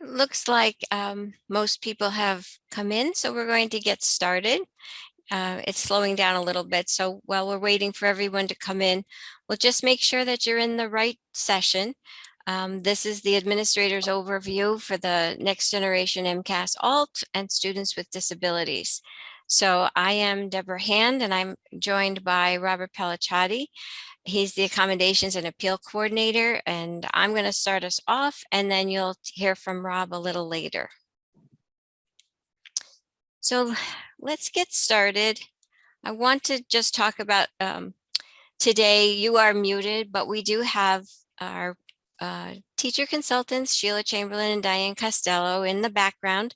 It looks like most people have come in, so we're going to get started. It's slowing down a little bit, so while we're waiting for everyone to come in, we'll just make sure that you're in the right session. This is the administrator's overview for the Next Generation MCAS-Alt and students with disabilities. So I am Deborah Hand, and I'm joined by Robert Pellicciati. He's the Accommodations and Appeal Coordinator, and I'm going to start us off, and then you'll hear from Rob a little later. So let's get started. I want to just talk about today. You are muted, but we do have our teacher consultants, Sheila Chamberlain and Diane Costello, in the background,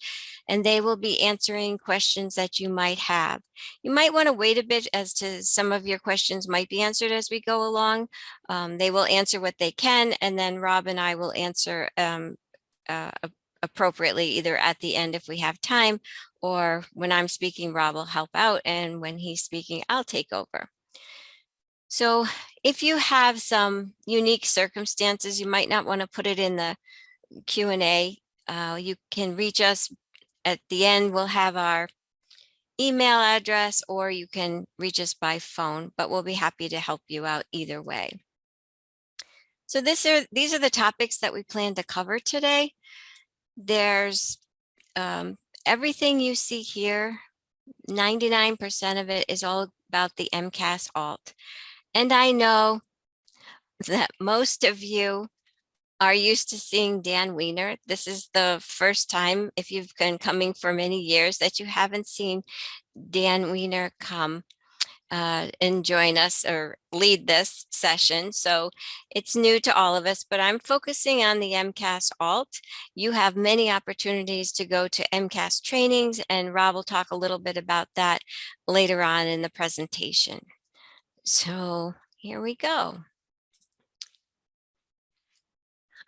and they will be answering questions that you might have. You might want to wait a bit as to some of your questions might be answered as we go along. They will answer what they can, and then Rob and I will answer appropriately, either at the end if we have time, or when I'm speaking, Rob will help out, and when he's speaking, I'll take over. So if you have some unique circumstances, you might not want to put it in the Q&A. You can reach us at the end. We'll have our email address, or you can reach us by phone, but we'll be happy to help you out either way. So these are the topics that we plan to cover today. There's everything you see here, 99% of it is all about the MCAS-Alt. And I know that most of you are used to seeing Dan Weiner. This is the first time, if you've been coming for many years, that you haven't seen Dan Weiner come and join us or lead this session. So it's new to all of us, but I'm focusing on the MCAS-Alt. You have many opportunities to go to MCAS trainings, and Rob will talk a little bit about that later on in the presentation. So here we go.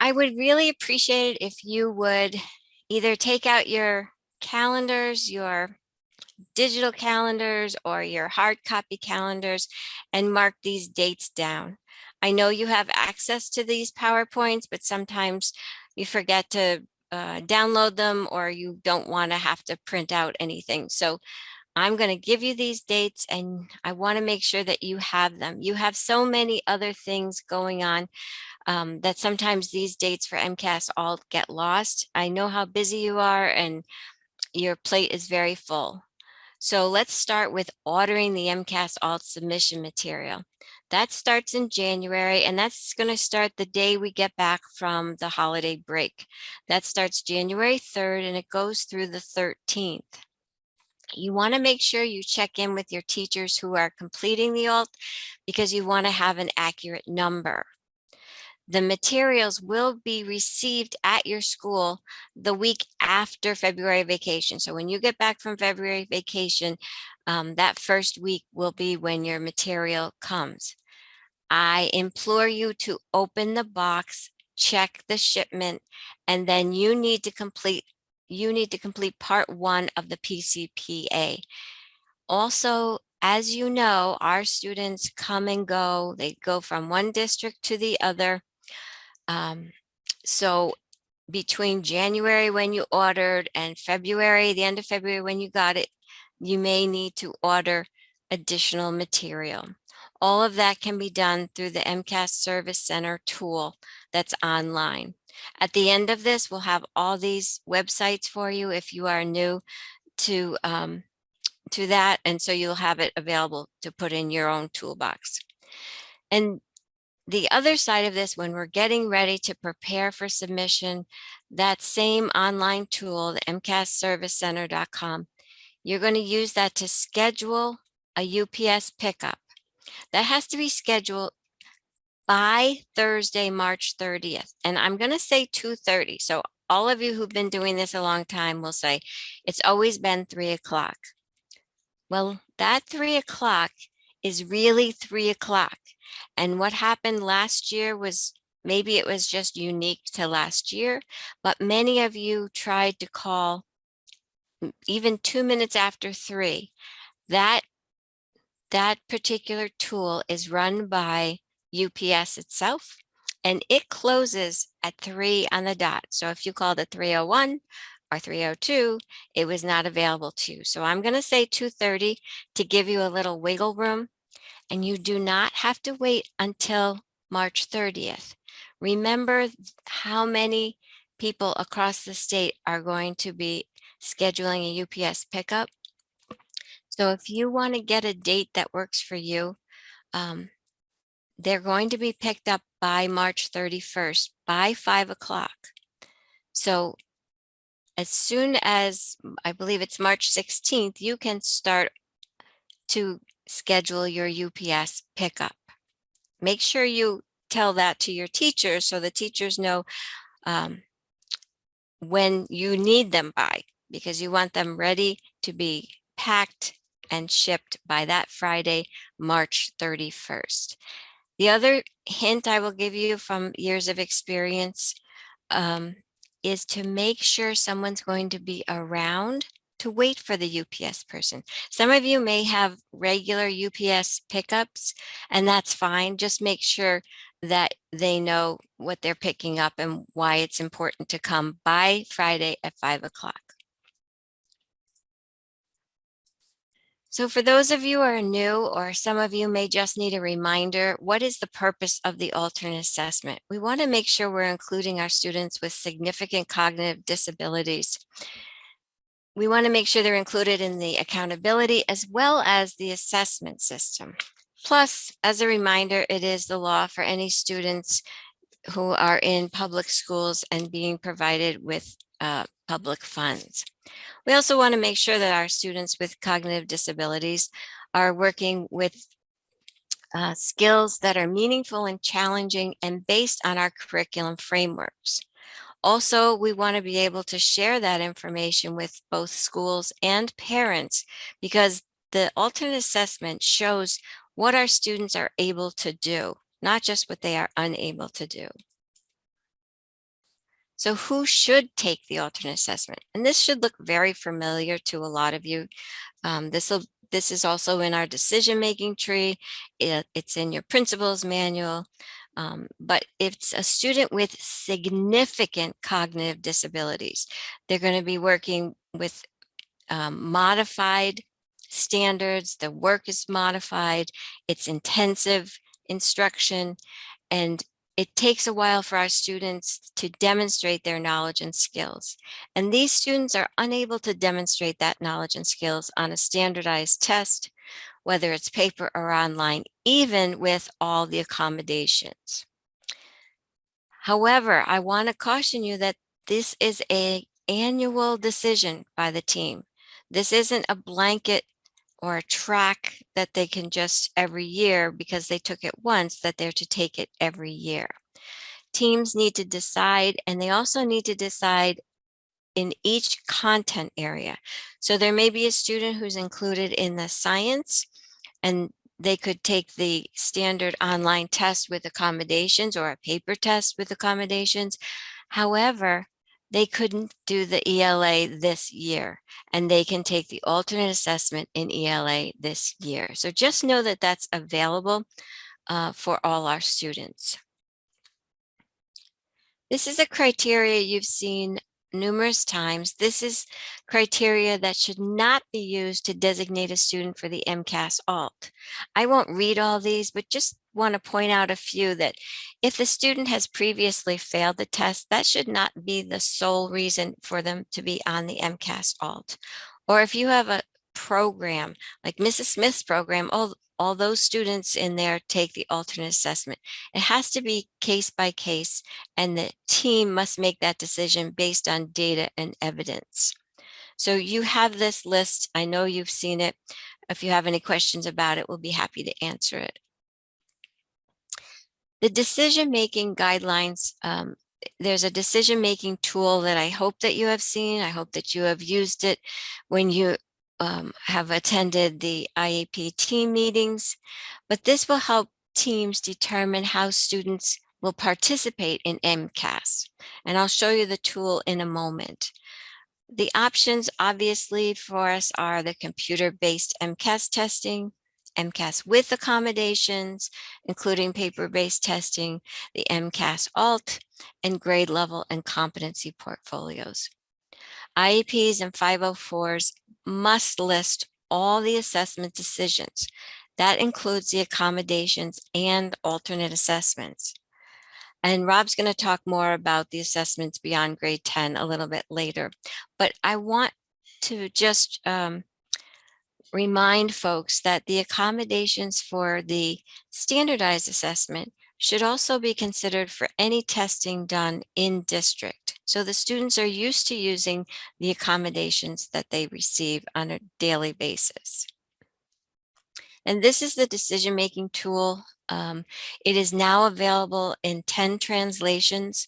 I would really appreciate it if you would either take out your calendars, your digital calendars, or your hard copy calendars, and mark these dates down. I know you have access to these PowerPoints, but sometimes you forget to download them, or you don't want to have to print out anything. So I'm going to give you these dates, and I want to make sure that you have them. You have so many other things going on that sometimes these dates for MCAS-Alt get lost. I know how busy you are, and your plate is very full. So let's start with ordering the MCAS-Alt submission material. That starts in January, and that's going to start the day we get back from the holiday break. That starts January 3rd, and it goes through the 13th. You want to make sure you check in with your teachers who are completing the ALT, because you want to have an accurate number. The materials will be received at your school the week after February vacation. So when you get back from February vacation, that first week will be when your material comes. I implore you to open the box, check the shipment, and then you need to complete part 1 of the PCPA. Also, as you know, our students come and go. They go from one district to the other. So between January when you ordered and February, the end of February when you got it, you may need to order additional material. All of that can be done through the MCAS Service Center tool that's online. At the end of this, we'll have all these websites for you if you are new to that, and so you'll have it available to put in your own toolbox. And the other side of this, when we're getting ready to prepare for submission, that same online tool, the MCASServiceCenter.com, you're going to use that to schedule a UPS pickup. That has to be scheduled by Thursday, March 30th. And I'm going to say 2:30. So all of you who've been doing this a long time will say, it's always been 3 o'clock. Well, that 3 o'clock is really 3 o'clock. And what happened last year was, maybe it was just unique to last year, but many of you tried to call even 2 minutes after 3. That particular tool is run by UPS itself. and it closes at 3 on the dot. So if you called at 3:01 or 3:02, it was not available to you. So I'm going to say 2:30 to give you a little wiggle room, and you do not have to wait until March 30th. Remember how many people across the state are going to be scheduling a UPS pickup. So if you want to get a date that works for you, um, they're going to be picked up by March 31st by 5 o'clock. So as soon as, I believe it's March 16th, you can start to schedule your UPS pickup. Make sure you tell that to your teachers so the teachers know when you need them by, because you want them ready to be packed and shipped by that Friday, March 31st. The other hint I will give you from years of experience is to make sure someone's going to be around to wait for the UPS person. Some of you may have regular UPS pickups, and that's fine. Just make sure that they know what they're picking up and why it's important to come by Friday at 5 o'clock. So for those of you who are new, or some of you may just need a reminder, what is the purpose of the alternate assessment? We want to make sure we're including our students with significant cognitive disabilities. We want to make sure they're included in the accountability as well as the assessment system. Plus, as a reminder, it is the law for any students who are in public schools and being provided with public funds. We also want to make sure that our students with cognitive disabilities are working with skills that are meaningful and challenging and based on our curriculum frameworks. Also, we want to be able to share that information with both schools and parents, because the alternate assessment shows what our students are able to do, not just what they are unable to do. So who should take the alternate assessment? And this should look very familiar to a lot of you. This is also in our decision-making tree. It's in your principal's manual. But it's a student with significant cognitive disabilities. They're going to be working with modified standards. The work is modified. It's intensive instruction, and it takes a while for our students to demonstrate their knowledge and skills. And these students are unable to demonstrate that knowledge and skills on a standardized test, whether it's paper or online, even with all the accommodations. However, I want to caution you that this is an annual decision by the team. This isn't a blanket or a track that they can just every year because they took it once, that they're to take it every year. Teams need to decide, and they also need to decide in each content area. So there may be a student who's included in the science, and they could take the standard online test with accommodations or a paper test with accommodations. However, they couldn't do the ELA this year, and they can take the alternate assessment in ELA this year. So just know that that's available for all our students. This is a criteria you've seen numerous times. This is criteria that should not be used to designate a student for the MCAS-Alt. I won't read all these, but just want to point out a few that if the student has previously failed the test, that should not be the sole reason for them to be on the MCAS-Alt. Or if you have a program like Mrs. Smith's program, all those students in there take the alternate assessment. It has to be case by case, and the team must make that decision based on data and evidence. So you have this list. I know you've seen it. If you have any questions about it, we'll be happy to answer it. The decision-making guidelines, there's a decision-making tool that I hope that you have seen. I hope that you have used it when you have attended the IEP team meetings, but this will help teams determine how students will participate in MCAS. And I'll show you the tool in a moment. The options obviously for us are the computer-based MCAS testing, MCAS with accommodations, including paper-based testing, the MCAS-Alt, and grade level and competency portfolios. IEPs and 504s must list all the assessment decisions. That includes the accommodations and alternate assessments. And Rob's going to talk more about the assessments beyond grade 10 a little bit later. But I want to just remind folks that the accommodations for the standardized assessment should also be considered for any testing done in district. So the students are used to using the accommodations that they receive on a daily basis. And this is the decision-making tool. It is now available in 10 translations.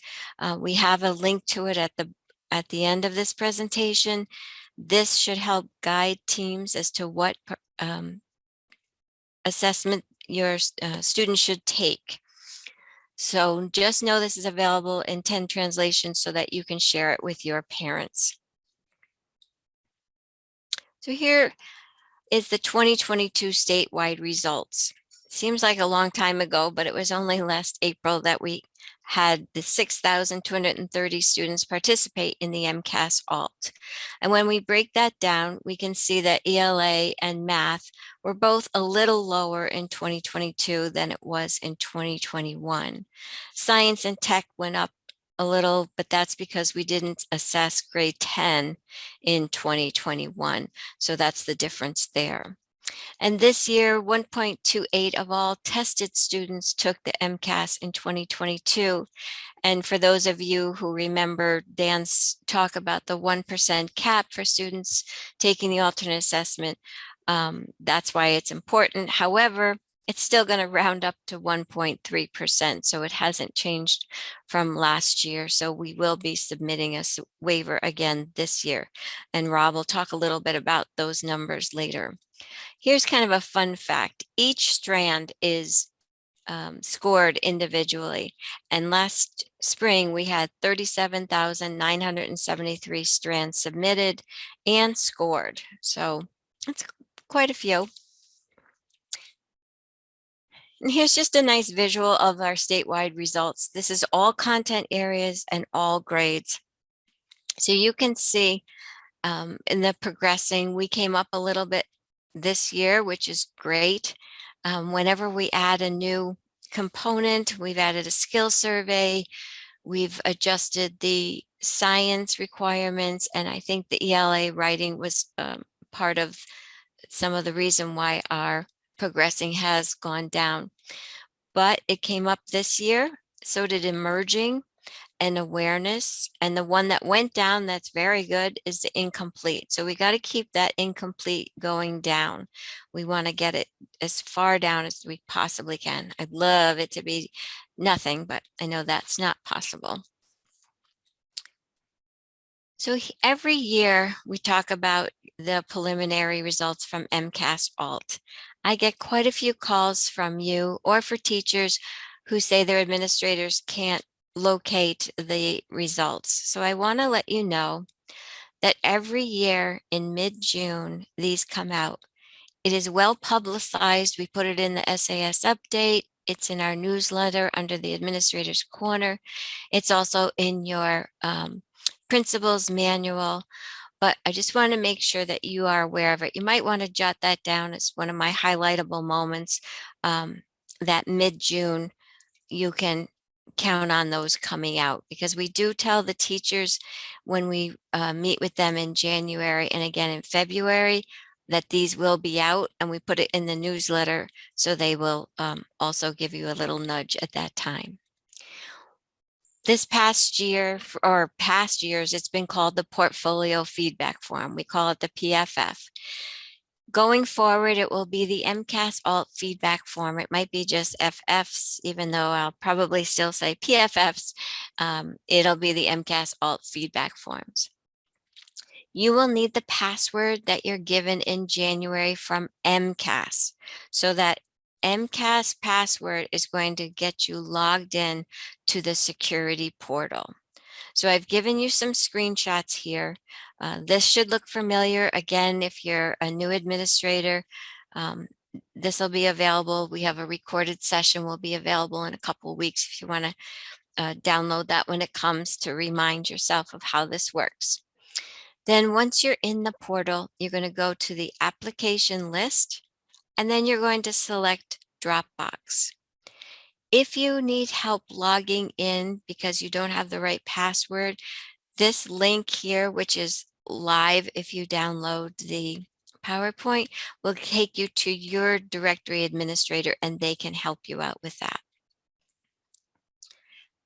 We have a link to it at the end of this presentation. This should help guide teams as to what assessment your students should take. So just know this is available in 10 translations so that you can share it with your parents. So here is the 2022 statewide results. Seems like a long time ago, but it was only last April that we had the 6,230 students participate in the MCAS-Alt. And when we break that down, we can see that ELA and math were both a little lower in 2022 than it was in 2021. Science and tech went up a little, but that's because we didn't assess grade 10 in 2021. So that's the difference there. And this year, 1.28 of all tested students took the MCAS in 2022. And for those of you who remember Dan's talk about the 1% cap for students taking the alternate assessment, that's why it's important. However, it's still going to round up to 1.3%. So it hasn't changed from last year. So we will be submitting a waiver again this year. And Rob will talk a little bit about those numbers later. Here's kind of a fun fact. Each strand is scored individually. And last spring, we had 37,973 strands submitted and scored. So that's quite a few. And here's just a nice visual of our statewide results. This is all content areas and all grades. So you can see in the progressing, we came up a little bit this year, which is great. Whenever we add a new component, we've added a skill survey, we've adjusted the science requirements, and I think the ELA writing was part of some of the reason why our progressing has gone down. But it came up this year, so did emerging and awareness. And the one that went down that's very good is the incomplete. So we got to keep that incomplete going down. We want to get it as far down as we possibly can. I'd love it to be nothing, but I know that's not possible. So every year we talk about the preliminary results from MCAS-Alt. I get quite a few calls from you or for teachers who say their administrators can't locate the results. So I want to let you know that every year in mid-June, these come out. It is well publicized. We put it in the SAS update. It's in our newsletter under the Administrator's Corner. It's also in your principal's manual. But I just want to make sure that you are aware of it. You might want to jot that down as one of my highlightable moments, that mid-June, you can count on those coming out, because we do tell the teachers when we meet with them in January and again in February that these will be out, and we put it in the newsletter so they will also give you a little nudge at that time. This past year, or past years, it's been called the Portfolio Feedback Form. We call it the PFF. Going forward, it will be the MCAS-Alt Feedback Form. It might be just FFs, even though I'll probably still say PFFs. It'll be the MCAS-Alt Feedback Forms. You will need the password that you're given in January from MCAS, so that MCAS password is going to get you logged in to the security portal. So I've given you some screenshots here. This should look familiar. Again, if you're a new administrator, this will be available. We have a recorded session will be available in a couple of weeks if you want to download that when it comes to remind yourself of how this works. Then once you're in the portal, you're going to go to the application list, and then you're going to select Dropbox. If you need help logging in because you don't have the right password, this link here, which is live if you download the PowerPoint, will take you to your directory administrator and they can help you out with that.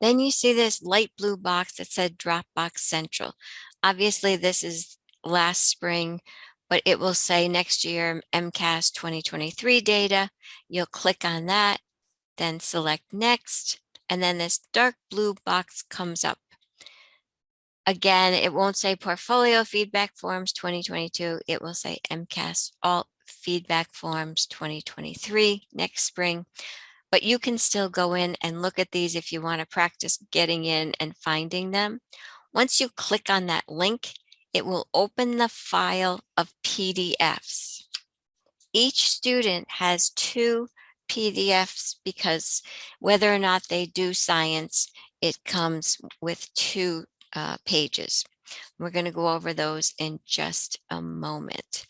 Then you see this light blue box that said Dropbox Central. Obviously, this is last spring, but it will say next year MCAS 2023 data. You'll click on that, then select Next, and then this dark blue box comes up. Again, it won't say Portfolio Feedback Forms 2022. It will say MCAS-Alt Feedback Forms 2023 next spring. But you can still go in and look at these if you want to practice getting in and finding them. Once you click on that link, it will open the file of PDFs. Each student has 2 PDFs because whether or not they do science, it comes with 2 pages. We're going to go over those in just a moment.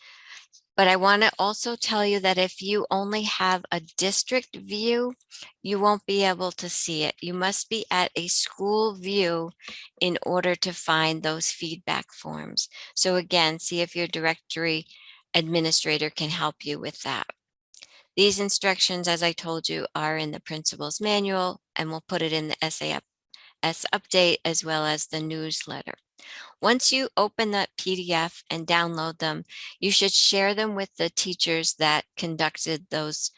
But I want to also tell you that if you only have a district view, you won't be able to see it. You must be at a school view in order to find those feedback forms. So again, see if your directory administrator can help you with that. These instructions, as I told you, are in the principal's manual, and we'll put it in the SAS update as well as the newsletter. Once you open that PDF and download them, you should share them with the teachers that conducted those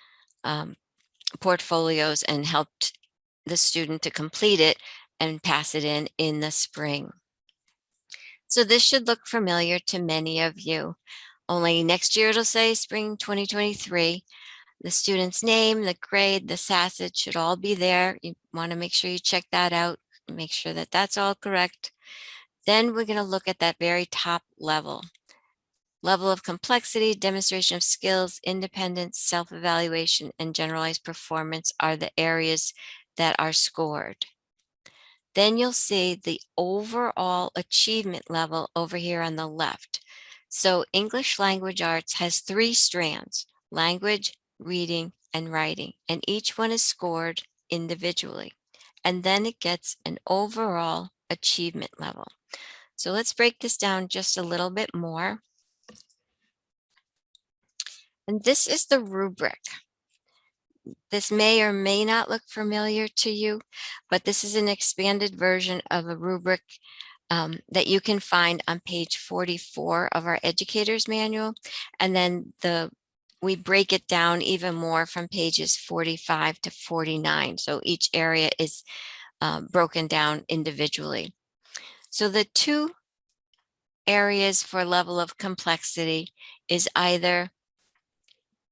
portfolios and helped the student to complete it and pass it in the spring. So this should look familiar to many of you. Only next year it'll say spring 2023. The student's name, the grade, the SASIT should all be there. You want to make sure you check that out, make sure that that's all correct. Then we're going to look at that very top level. Level of complexity, demonstration of skills, independence, self-evaluation, and generalized performance are the areas that are scored. Then you'll see the overall achievement level over here on the left. So English Language Arts has 3 strands: language, reading, and writing, and each one is scored individually. And then it gets an overall achievement level. So let's break this down just a little bit more. And this is the rubric. This may or may not look familiar to you, but this is an expanded version of a rubric that you can find on page 44 of our educator's manual. And then we break it down even more from pages 45 to 49. So each area is broken down individually. So the 2 areas for level of complexity is either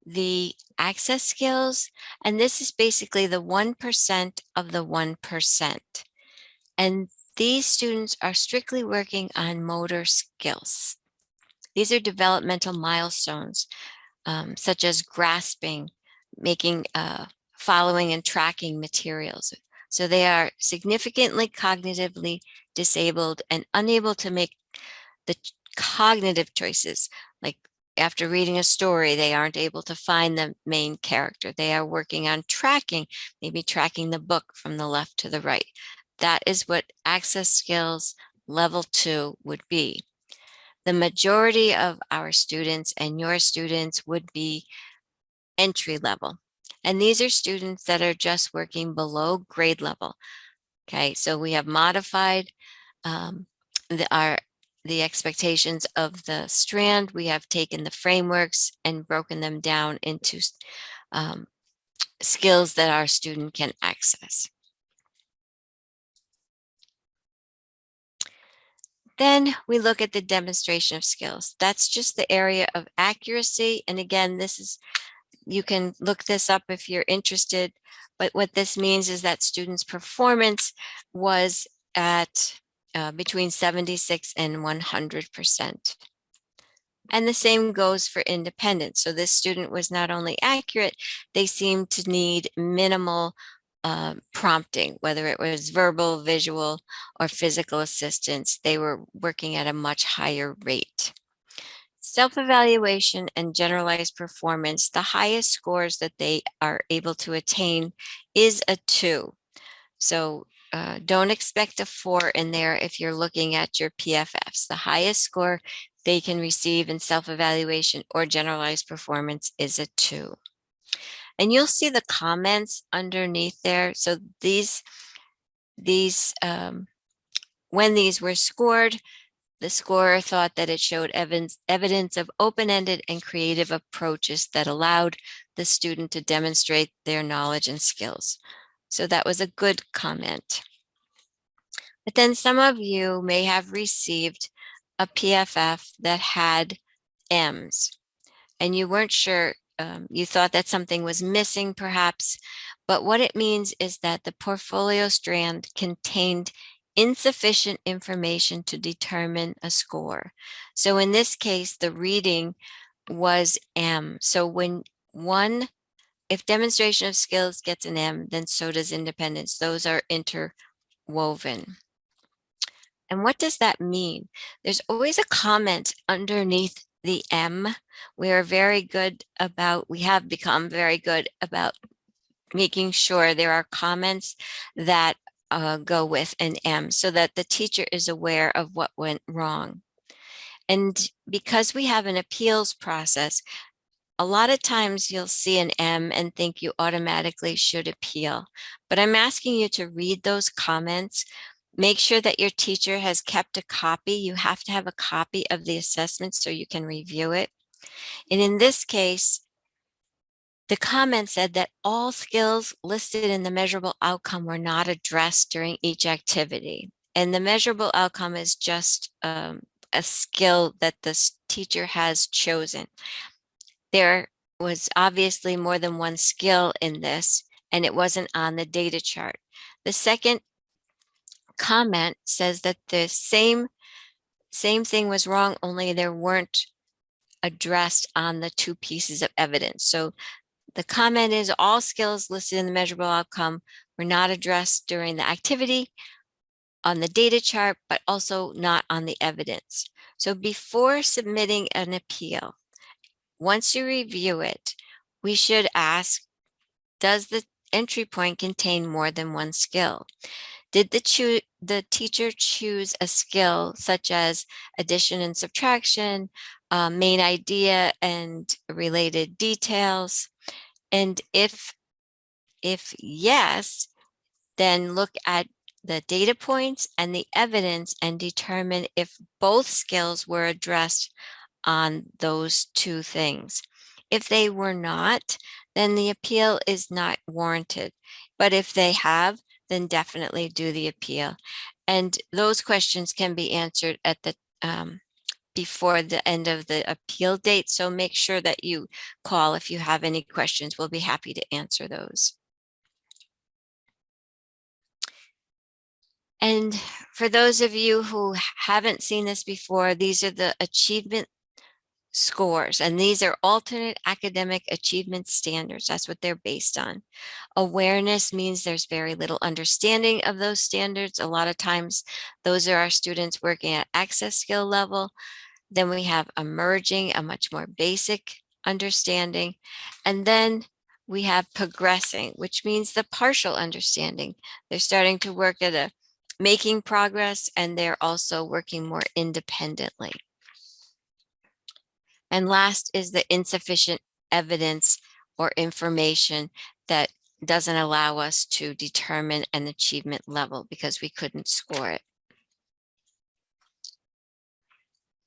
the access skills, and this is basically the 1% of the 1%. And these students are strictly working on motor skills. These are developmental milestones, such as grasping, making, following and tracking materials. So they are significantly cognitively disabled and unable to make the cognitive choices. Like after reading a story, they aren't able to find the main character. They are working on tracking, maybe tracking the book from the left to the right. That is what access skills level 2 would be. The majority of our students and your students would be entry level. And these are students that are just working below grade level. Okay, so we have modified the expectations of the strand. We have taken the frameworks and broken them down into skills that our student can access. Then we look at the demonstration of skills. That's just the area of accuracy. And again, you can look this up if you're interested, but what this means is that students' performance was at between 76 and 100%. And the same goes for independence. So this student was not only accurate, they seemed to need minimal prompting, whether it was verbal, visual, or physical assistance. They were working at a much higher rate. Self-evaluation and generalized performance, the highest scores that they are able to attain is a 2. So don't expect a 4 in there if you're looking at your PFFs. The highest score they can receive in self-evaluation or generalized performance is a 2. And you'll see the comments underneath there. So when these were scored, the scorer thought that it showed evidence of open-ended and creative approaches that allowed the student to demonstrate their knowledge and skills. So that was a good comment. But then some of you may have received a PFF that had M's and you weren't sure, you thought that something was missing perhaps, but what it means is that the portfolio strand contained insufficient information to determine a score. So in this case, the reading was M. So if demonstration of skills gets an M, then so does independence. Those are interwoven. And what does that mean? There's always a comment underneath the M. We have become very good about making sure there are comments that go with an M so that the teacher is aware of what went wrong. And because we have an appeals process, a lot of times you'll see an M and think you automatically should appeal. But I'm asking you to read those comments. Make sure that your teacher has kept a copy. You have to have a copy of the assessment so you can review it. And in this case, the comment said that all skills listed in the measurable outcome were not addressed during each activity. And the measurable outcome is just a skill that the teacher has chosen. There was obviously more than one skill in this, and it wasn't on the data chart. The second comment says that the same thing was wrong, only they weren't addressed on the 2 pieces of evidence. So the comment is all skills listed in the measurable outcome were not addressed during the activity on the data chart, but also not on the evidence. So before submitting an appeal, once you review it, we should ask, does the entry point contain more than one skill? Did the teacher choose a skill such as addition and subtraction, main idea and related details? And if yes, then look at the data points and the evidence and determine if both skills were addressed on those 2 things. If they were not, then the appeal is not warranted. But if they have, then definitely do the appeal. And those questions can be answered at the before the end of the appeal date. So make sure that you call if you have any questions. We'll be happy to answer those. And for those of you who haven't seen this before, these are the achievement scores, and these are alternate academic achievement standards. That's what they're based on. Awareness means there's very little understanding of those standards. A lot of times those are our students working at access skill level. Then we have emerging, a much more basic understanding. And then we have progressing, which means the partial understanding. They're starting to work at making progress, and they're also working more independently. And last is the insufficient evidence or information that doesn't allow us to determine an achievement level because we couldn't score it.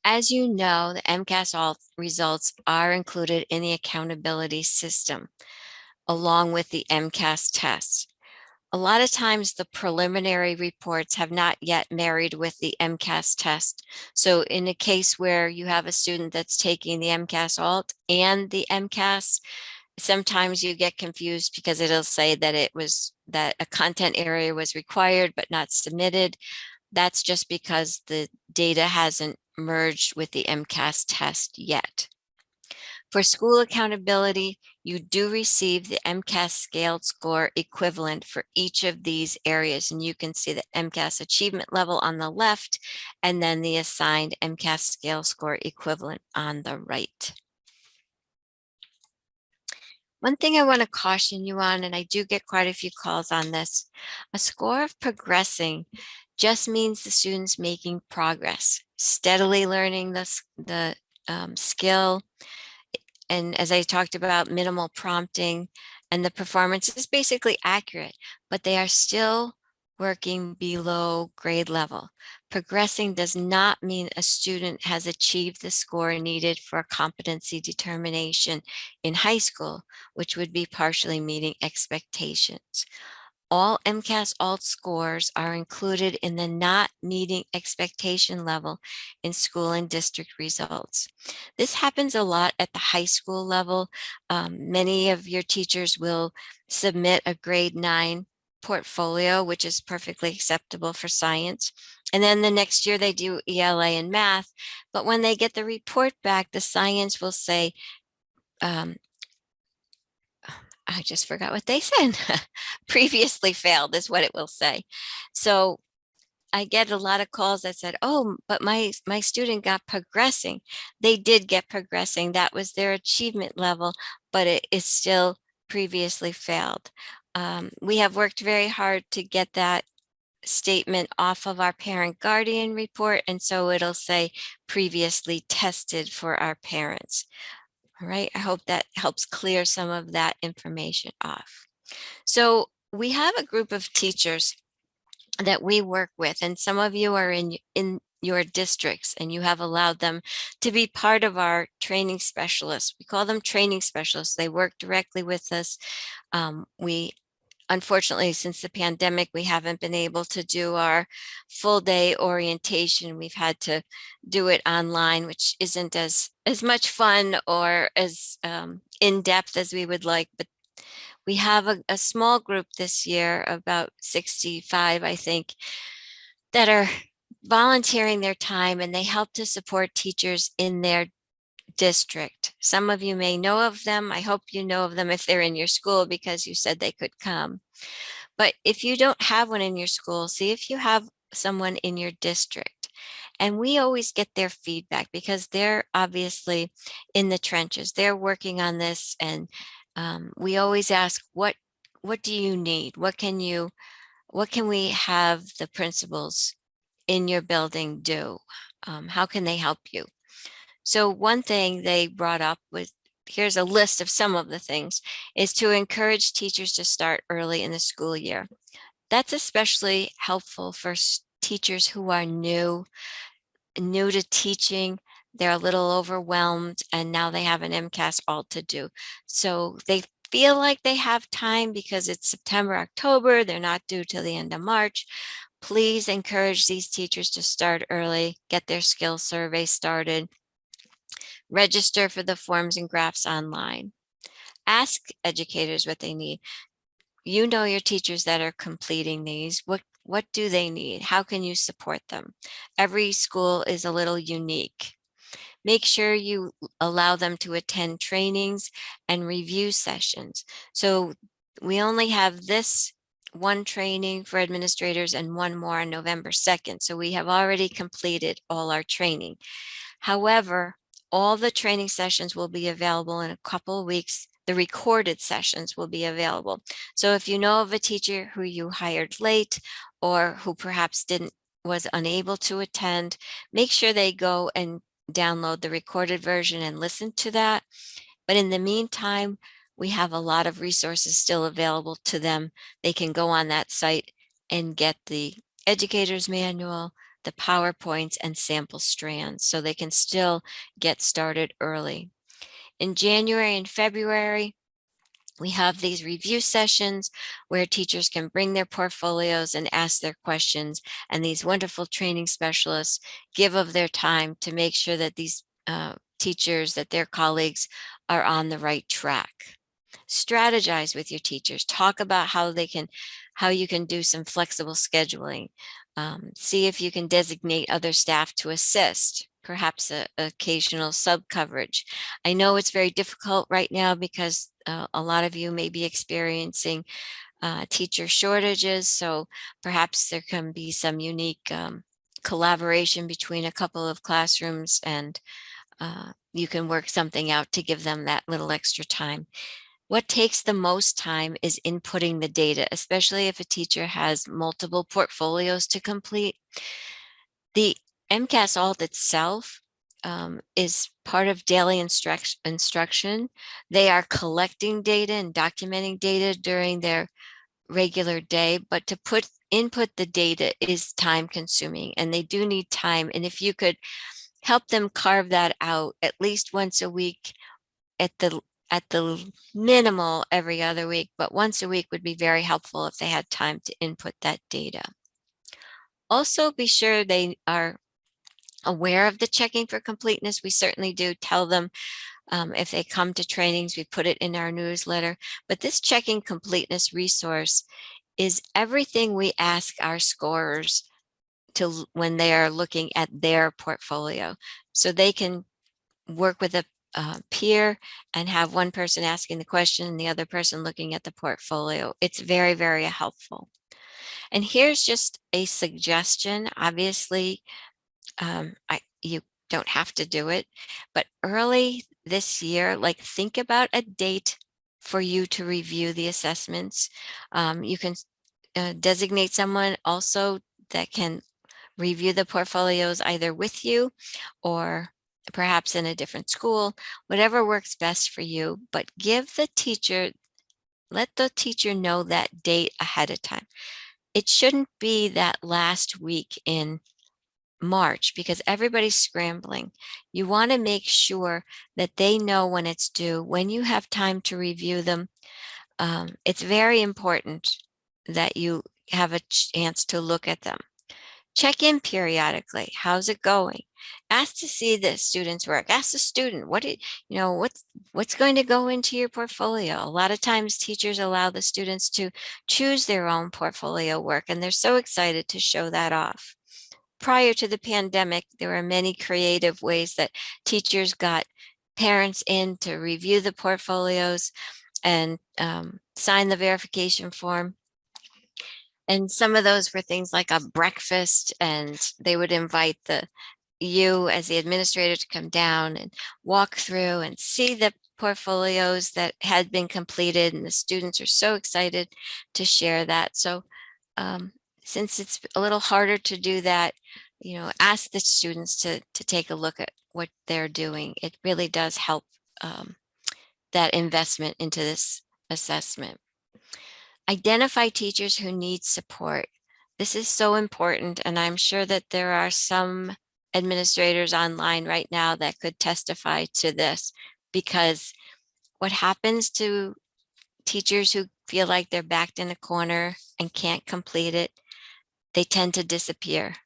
As you know, the MCAS-Alt results are included in the accountability system, along with the MCAS tests. A lot of times the preliminary reports have not yet married with the MCAS test. So in a case where you have a student that's taking the MCAS-Alt and the MCAS, sometimes you get confused because it'll say that a content area was required but not submitted. That's just because the data hasn't merged with the MCAS test yet. For school accountability, you do receive the MCAS scaled score equivalent for each of these areas. And you can see the MCAS achievement level on the left, and then the assigned MCAS scale score equivalent on the right. One thing I want to caution you on, and I do get quite a few calls on this, a score of progressing just means the student's making progress, steadily learning the skill. And as I talked about, minimal prompting, and the performance is basically accurate, but they are still working below grade level. Progressing does not mean a student has achieved the score needed for competency determination in high school, which would be partially meeting expectations. All MCAS-Alt scores are included in the not meeting expectation level in school and district results. This happens a lot at the high school level. Many of your teachers will submit a grade 9 portfolio, which is perfectly acceptable for science. And then the next year they do ELA and math. But when they get the report back, the science will say, I just forgot what they said. Previously failed is what it will say. So I get a lot of calls that said, oh, but my student got progressing. They did get progressing. That was their achievement level, but it is still previously failed. We have worked very hard to get that statement off of our parent guardian report. And so it'll say previously tested for our parents. All right, I hope that helps clear some of that information off. So we have a group of teachers that we work with, and some of you are in your districts, and you have allowed them to be part of our training specialists. We call them training specialists. They work directly with us. Unfortunately, since the pandemic, we haven't been able to do our full day orientation. We've had to do it online, which isn't as much fun or as in depth as we would like. But we have a small group this year, about 65, I think, that are volunteering their time, and they help to support teachers in their district. Some of you may know of them. I hope you know of them if they're in your school, because you said they could come. But if you don't have one in your school, see if you have someone in your district. And we always get their feedback, because they're obviously in the trenches. They're working on this, and we always ask, what do you need? What can we have the principals in your building do? How can they help you? So one thing they brought up was, here's a list of some of the things, is to encourage teachers to start early in the school year. That's especially helpful for teachers who are new to teaching. They're a little overwhelmed, and now they have an MCAS-Alt to do. So they feel like they have time because it's September, October, they're not due till the end of March. Please encourage these teachers to start early, get their skill survey started, register for the forms and graphs online. Ask educators what they need. You know your teachers that are completing these. What do they need? How can you support them? Every school is a little unique. Make sure you allow them to attend trainings and review sessions. So we only have this one training for administrators and one more on November 2nd. So we have already completed all our training. However, all the training sessions will be available in a couple of weeks. The recorded sessions will be available. So if you know of a teacher who you hired late, or who perhaps was unable to attend, make sure they go and download the recorded version and listen to that. But in the meantime, we have a lot of resources still available to them. They can go on that site and get the educator's manual, the PowerPoints, and sample strands, so they can still get started early. In January and February, we have these review sessions where teachers can bring their portfolios and ask their questions, and these wonderful training specialists give of their time to make sure that these teachers, that their colleagues, are on the right track. Strategize with your teachers. Talk about how you can do some flexible scheduling. See if you can designate other staff to assist. perhaps a occasional sub coverage. I know it's very difficult right now because a lot of you may be experiencing teacher shortages, so perhaps there can be some unique collaboration between a couple of classrooms, and you can work something out to give them that little extra time. What takes the most time is inputting the data, especially if a teacher has multiple portfolios to complete. The MCAS-Alt itself is part of daily instruction. They are collecting data and documenting data during their regular day, but to input the data is time consuming, and they do need time. And if you could help them carve that out at least once a week, at the minimal every other week, but once a week would be very helpful if they had time to input that data. Also, be sure they are aware of the checking for completeness. We certainly do tell them if they come to trainings, we put it in our newsletter, but this checking completeness resource is everything we ask our scorers to when they are looking at their portfolio. So they can work with a peer and have one person asking the question and the other person looking at the portfolio. It's very, very helpful. And here's just a suggestion. Obviously, you don't have to do it, but early this year, like, think about a date for you to review the assessments. You can designate someone also that can review the portfolios either with you or perhaps in a different school, whatever works best for you, but let the teacher know that date ahead of time. It shouldn't be that last week in March because everybody's scrambling. You want to make sure that they know when it's due, when you have time to review them. It's very important that you have a chance to look at them. Check in periodically. How's it going? Ask to see the student's work. Ask the student, what's going to go into your portfolio? A lot of times teachers allow the students to choose their own portfolio work, and they're so excited to show that off. Prior to the pandemic, there were many creative ways that teachers got parents in to review the portfolios and sign the verification form. And some of those were things like a breakfast, and they would invite you as the administrator to come down and walk through and see the portfolios that had been completed, and the students are so excited to share that. So since it's a little harder to do that, ask the students to take a look at what they're doing. It really does help that investment into this assessment. Identify teachers who need support. This is so important, and I'm sure that there are some administrators online right now that could testify to this, because what happens to teachers who feel like they're backed in a corner and can't complete it, they tend to disappear.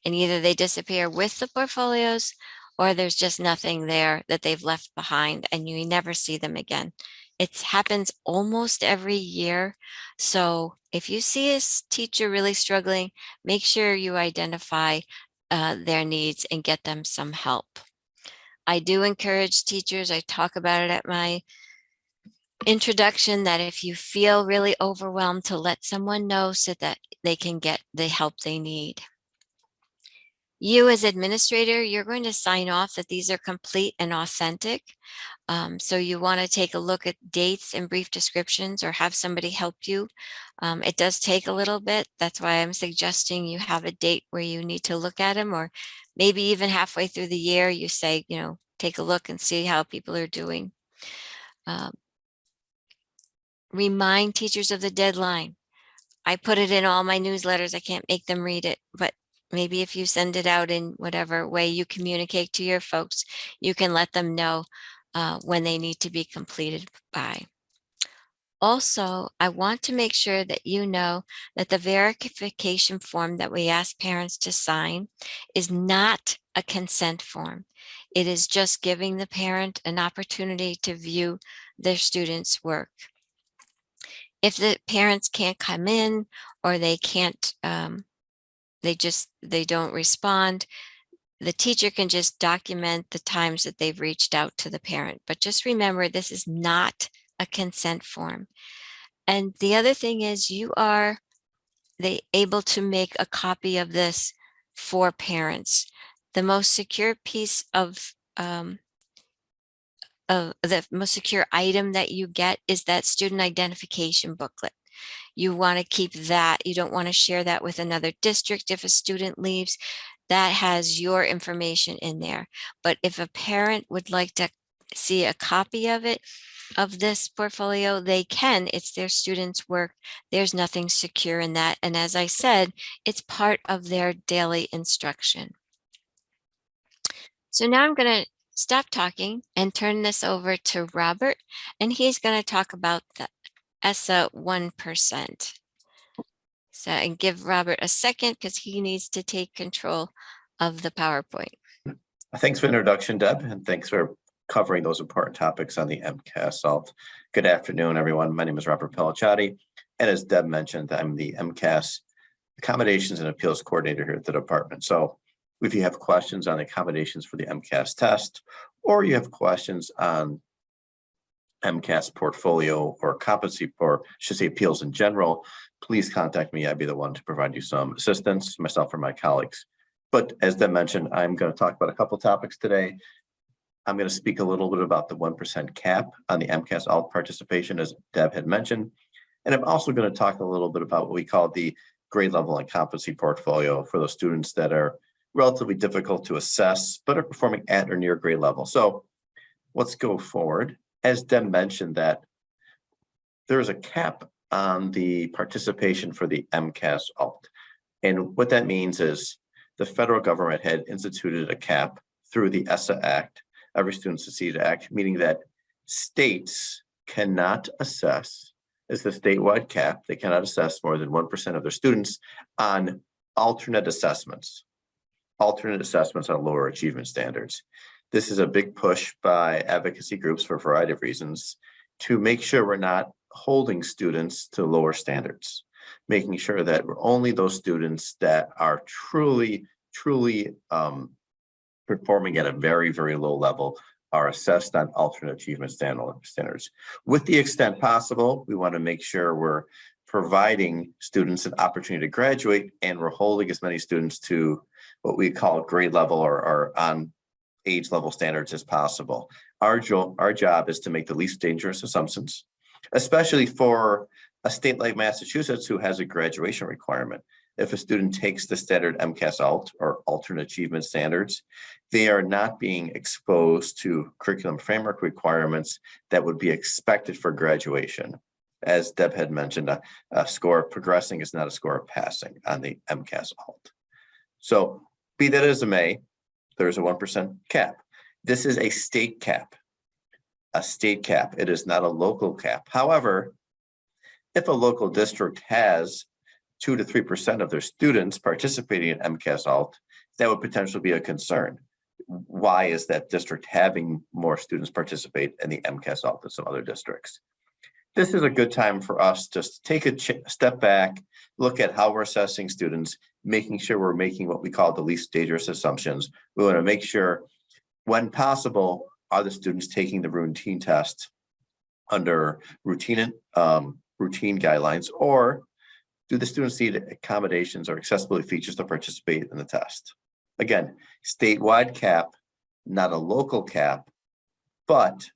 And either they disappear with the portfolios, or there's just nothing there that they've left behind and you never see them again. It happens almost every year. So if you see a teacher really struggling, make sure you identify their needs and get them some help. I do encourage teachers, I talk about it at my introduction, that if you feel really overwhelmed, to let someone know so that they can get the help they need. You as administrator, you're going to sign off that these are complete and authentic. So you want to take a look at dates and brief descriptions, or have somebody help you. It does take a little bit. That's why I'm suggesting you have a date where you need to look at them, or maybe even halfway through the year, you say, take a look and see how people are doing. Remind teachers of the deadline. I put it in all my newsletters. I can't make them read it, but maybe if you send it out in whatever way you communicate to your folks, you can let them know when they need to be completed by. Also, I want to make sure that you know that the verification form that we ask parents to sign is not a consent form. It is just giving the parent an opportunity to view their student's work. If the parents can't come in, or they can't, they don't respond, the teacher can just document the times that they've reached out to the parent. But just remember, this is not a consent form. And the other thing is you are able to make a copy of this for parents. The most secure piece of the most secure item that you get is that student identification booklet. You want to keep that. You don't want to share that with another district if a student leaves. That has your information in there. But if a parent would like to see a copy of it, of this portfolio, they can. It's their students' work. There's nothing secure in that. And as I said, it's part of their daily instruction. So now I'm going to stop talking and turn this over to Robert, and he's going to talk about the ESSA 1%. So, and give Robert a second because he needs to take control of the PowerPoint. Thanks for the introduction, Deb, and thanks for covering those important topics on the MCAS-Alt. Good afternoon, everyone. My name is Robert Pellicciati, and as Deb mentioned, I'm the MCAS Accommodations and Appeals Coordinator here at the department. So if you have questions on the accommodations for the MCAS test, or you have questions on MCAS portfolio or competency, or should say appeals in general, please contact me. I'd be the one to provide you some assistance, myself or my colleagues. But as Deb mentioned, I'm going to talk about a couple topics today. I'm going to speak a little bit about the 1% cap on the MCAS-Alt participation, as Deb had mentioned. And I'm also going to talk a little bit about what we call the grade level and competency portfolio for those students that are relatively difficult to assess, but are performing at or near grade level. So let's go forward. As Deb mentioned, that there is a cap on the participation for the MCAS-Alt. And what that means is the federal government had instituted a cap through the ESSA Act, Every Student Succeeds Act, meaning that states cannot assess, it's the statewide cap, they cannot assess more than 1% of their students on alternate assessments on lower achievement standards. This is a big push by advocacy groups for a variety of reasons to make sure we're not holding students to lower standards, making sure that we're only those students that are truly performing at a very, very low level are assessed on alternate achievement standards. With the extent possible, we want to make sure we're providing students an opportunity to graduate, and we're holding as many students to what we call grade level or on age level standards as possible. Our job is to make the least dangerous assumptions, especially for a state like Massachusetts who has a graduation requirement. If a student takes the standard MCAS-Alt or alternate achievement standards, they are not being exposed to curriculum framework requirements that would be expected for graduation. As Deb had mentioned, a score of progressing is not a score of passing on the MCAS-Alt. So be that as it may, there's a 1% cap. This is a state cap. It is not a local cap. However, if a local district has 2 to 3% of their students participating in MCAS-Alt, that would potentially be a concern. Why is that district having more students participate in the MCAS-Alt than some other districts? This is a good time for us to take a step back, look at how we're assessing students, making sure we're making what we call the least dangerous assumptions. We want to make sure, when possible, are the students taking the routine test under routine guidelines, or do the students need accommodations or accessibility features to participate in the test? Again, statewide cap, not a local cap, but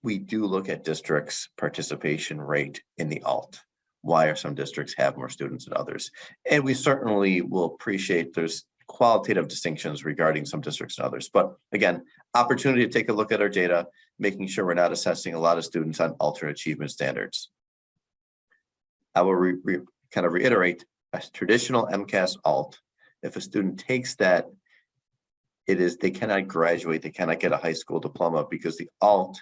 we do look at districts' participation rate in the ALT. Why are some districts have more students than others? And we certainly will appreciate there's qualitative distinctions regarding some districts and others. But again, opportunity to take a look at our data, making sure we're not assessing a lot of students on alternate achievement standards. I will kind of reiterate, a traditional MCAS-Alt, if a student takes that, they cannot graduate, they cannot get a high school diploma because the ALT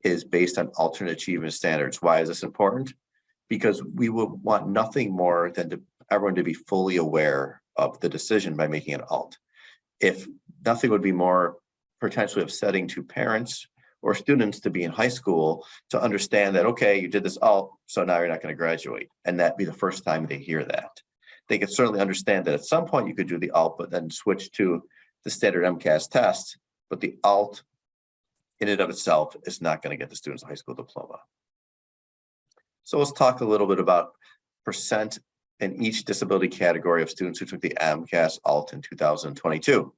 is based on alternate achievement standards. Why is this important? Because we would want nothing more than everyone to be fully aware of the decision by making an ALT. If nothing would be more potentially upsetting to parents or students to be in high school to understand that, okay, you did this ALT, so now you're not going to graduate. And that'd be the first time they hear that. They could certainly understand that at some point you could do the ALT, but then switch to the standard MCAS test, but the ALT in and of itself is not going to get the students a high school diploma. So let's talk a little bit about percent in each disability category of students who took the MCAS-Alt in 2022.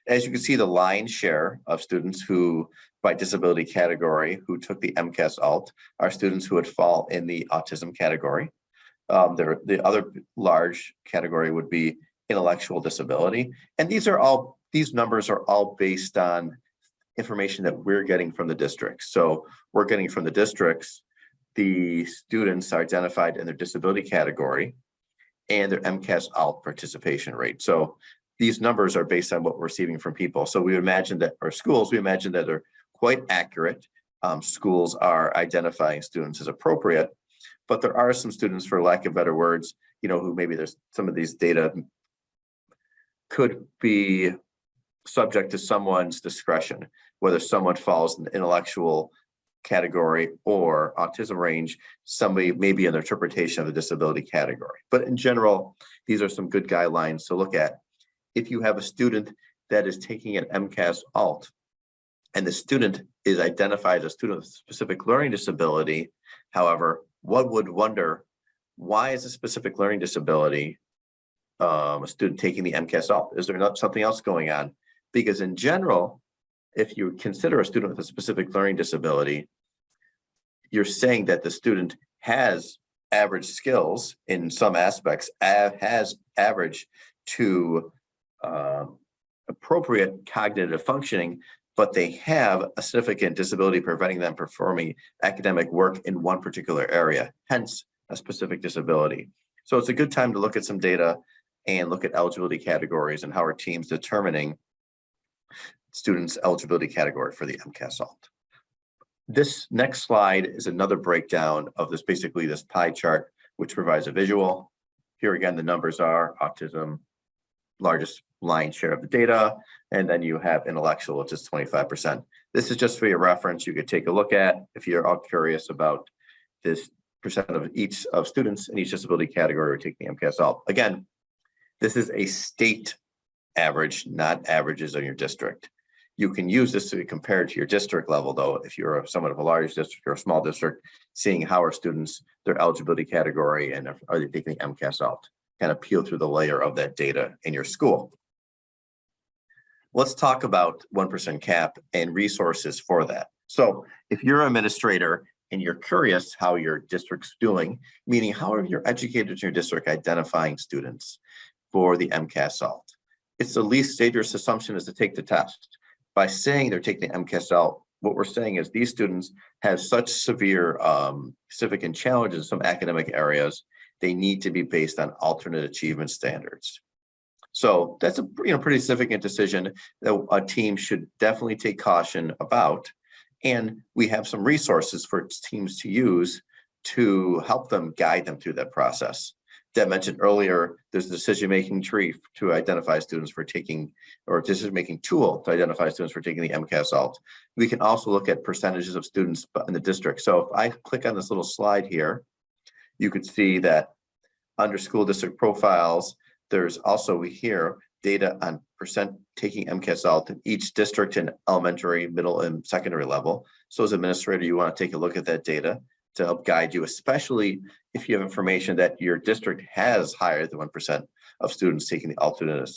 As you can see, the lion's share of students who, by disability category, who took the MCAS-Alt are students who would fall in the autism category. The other large category would be intellectual disability. And these numbers are all based on information that we're getting from the districts. So we're getting from the districts, the students are identified in their disability category and their MCAS-Alt participation rate. So these numbers are based on what we're receiving from people. So we imagine that, or schools, we imagine that they're quite accurate. Schools are identifying students as appropriate, but there are some students, for lack of better words, who maybe there's some of these data could be subject to someone's discretion, whether someone falls in the intellectual category or autism range, somebody may be in their interpretation of the disability category. But in general, these are some good guidelines to look at. If you have a student that is taking an MCAS-Alt and the student is identified as a student with specific learning disability, however, one would wonder, why is a specific learning disability a student taking the MCAS-Alt? Is there not something else going on? Because in general, if you consider a student with a specific learning disability, you're saying that the student has average skills in some aspects, has average to appropriate cognitive functioning, but they have a significant disability preventing them performing academic work in one particular area, hence a specific disability. So it's a good time to look at some data and look at eligibility categories and how our team's determining students' eligibility category for the MCAS-Alt. This next slide is another breakdown of this, basically this pie chart, which provides a visual. Here again, the numbers are autism, largest lion's share of the data, and then you have intellectual, which is 25%. This is just for your reference. You could take a look at if you're all curious about this percent of each of students in each disability category who take the MCAS-Alt. Again, this is a state average, not averages in your district. You can use this to be compared to your district level, though, if you're somewhat of a large district or a small district, seeing how are students, their eligibility category, and are they taking the MCAS-Alt, kind of peel through the layer of that data in your school. Let's talk about 1% cap and resources for that. So if you're an administrator and you're curious how your district's doing, meaning how are your educators in your district identifying students for the MCAS-Alt? It's the least dangerous assumption is to take the test. By saying they're taking the MCAS-Alt, what we're saying is these students have such severe significant challenges in some academic areas, they need to be based on alternate achievement standards. So that's a pretty significant decision that a team should definitely take caution about. And we have some resources for teams to use to help them guide them through that process. Deb mentioned earlier, there's a decision-making tree to identify students for taking, or decision-making tool to identify students for taking the MCAS-Alt. We can also look at percentages of students in the district. So if I click on this little slide here, you could see that under school district profiles, there's also here data on percent taking MCAS-Alt in each district in elementary, middle, and secondary level. So as administrator, you want to take a look at that data to help guide you, especially if you have information that your district has higher than 1% of students taking the alternate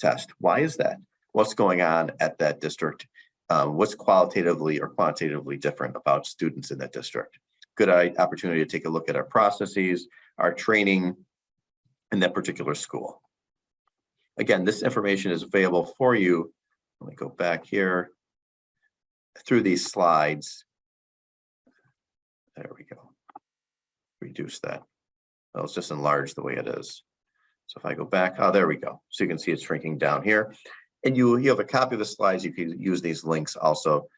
test. Why is that? What's going on at that district? What's qualitatively or quantitatively different about students in that district? Good opportunity to take a look at our processes, our training in that particular school. Again, this information is available for you. Let me go back here through these slides. There we go. Reduce that. Well, it's just enlarged the way it is. So if I go back, oh, there we go. So you can see it's shrinking down here. And you have a copy of the slides. You can use these links also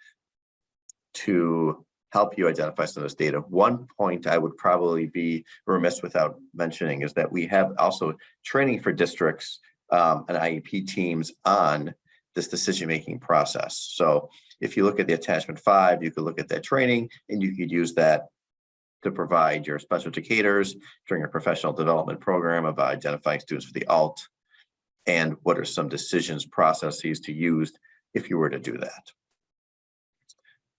to help you identify some of this data. One point I would probably be remiss without mentioning is that we have also training for districts and IEP teams on this decision-making process. So if you look at the attachment 5, you could look at that training and you could use that to provide your special educators during a professional development program about identifying students for the ALT. and what are some decisions processes to use if you were to do that.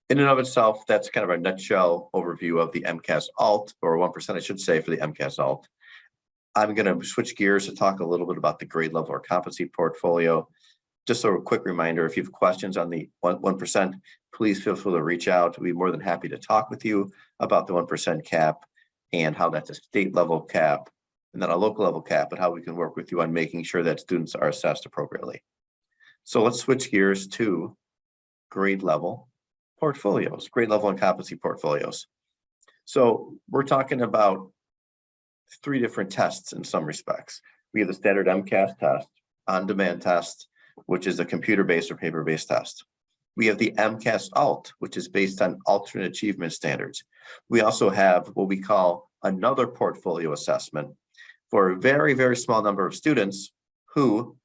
In and of itself, that's kind of a nutshell overview of the MCAS-Alt, or 1%, I should say, for the MCAS-Alt. I'm going to switch gears to talk a little bit about the grade level or competency portfolio. Just a quick reminder, if you have questions on the 1%, please feel free to reach out. We'd be more than happy to talk with you about the 1% cap and how that's a state level cap and then a local level cap, and how we can work with you on making sure that students are assessed appropriately. So let's switch gears to grade level portfolios, grade level and competency portfolios. So we're talking about 3 different tests in some respects. We have the standard MCAS test, on-demand test, which is a computer-based or paper-based test. We have the MCAS-Alt, which is based on alternate achievement standards. We also have what we call another portfolio assessment for a very, very small number of students who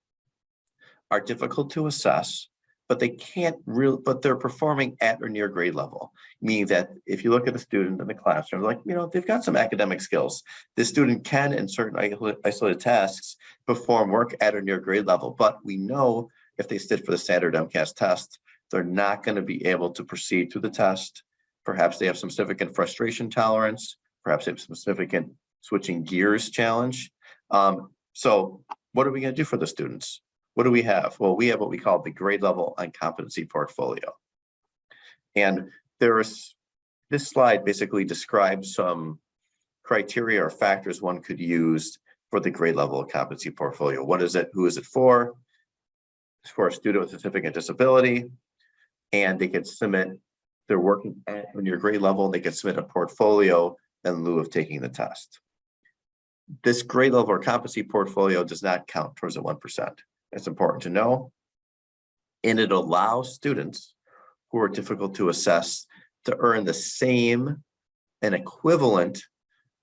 are difficult to assess, but they can't really, but they're performing at or near grade level. Meaning that if you look at the student in the classroom, like, they've got some academic skills. This student can, in certain isolated tasks, perform work at or near grade level. But we know if they sit for the standard MCAS test, they're not going to be able to proceed through the test. Perhaps they have some significant frustration tolerance. Perhaps they have some significant switching gears challenge. So what are we going to do for the students? What do we have? Well, we have what we call the grade level and competency portfolio. And this slide basically describes some criteria or factors one could use for the grade level and competency portfolio. What is it? Who is it for? It's for a student with a significant disability, and they can submit their work at your grade level. They can submit a portfolio in lieu of taking the test. This grade level or competency portfolio does not count towards the 1%. It's important to know, and it allows students who are difficult to assess to earn the same and equivalent